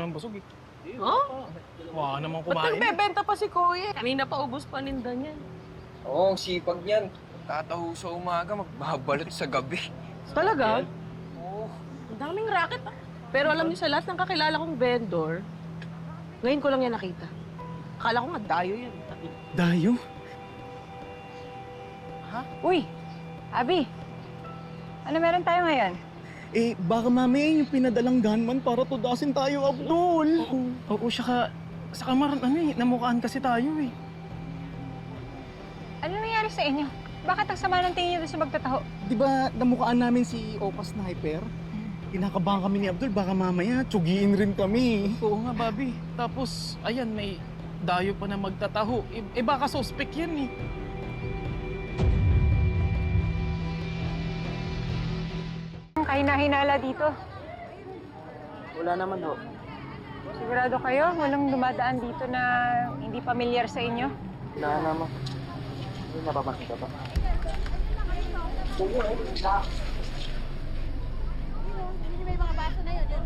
naman busog eh. Oh? Wala naman Ba't kumain. nagbebenta pa si Kuya? Kanina pa ubos paninda niyan. Oo, ang sipag niyan. Tataho sa umaga, magbabalot sa gabi. Talaga? Oo. Ang daming racket ah. Pero alam niyo sa lahat ng kakilala kong vendor, ngayon ko lang yan nakita. Akala ko nga dayo yan. Dayo? Uy, Abi, ano meron tayo ngayon? Eh, baka mamaya yung pinadalang gunman para tudasin tayo, Abdul. Oo, saka namukhaan kasi tayo eh. Ano nangyari sa inyo? Bakit ang sama ng tingin niyo doon sa magtataho? Di ba namukhaan namin si Opa Sniper? Kinakabahan kami ni Abdul, baka mamaya tsugiin rin kami. Oo nga, Bobby. Tapos, ayan, may dayo pa na magtataho. Eh baka suspect yan eh. Ang kahina-hinala dito. Wala naman ho. Sigurado kayo, walang dumadaan dito na hindi pamilyar sa inyo? Wala naman. Hindi napapansin ka ba?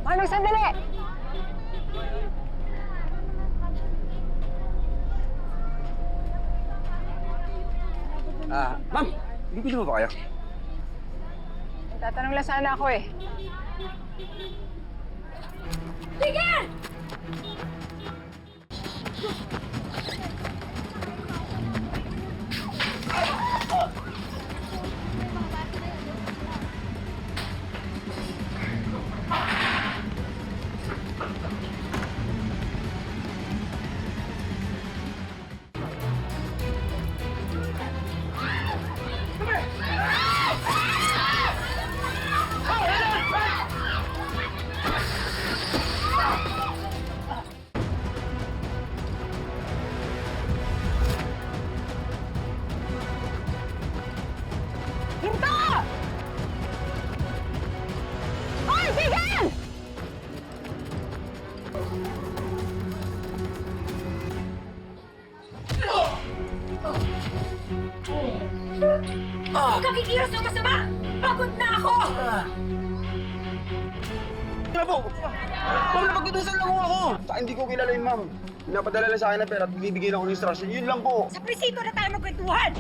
Manong, sandali! Ma'am, bibili mo ba kayo? Tatanong lang sana ako eh. Hinto! Hoy, tigil! Huwag kang kikilos ng masama! Pagod na ako! Ano po? Ma'am, napag-utusan lang ako! Saka hindi ko kilala yun, ma'am. Pinapadala lang sa akin na pera at bibigyan ako ng instruction. Yun lang po. Sa presinto na tayo magkwentuhan!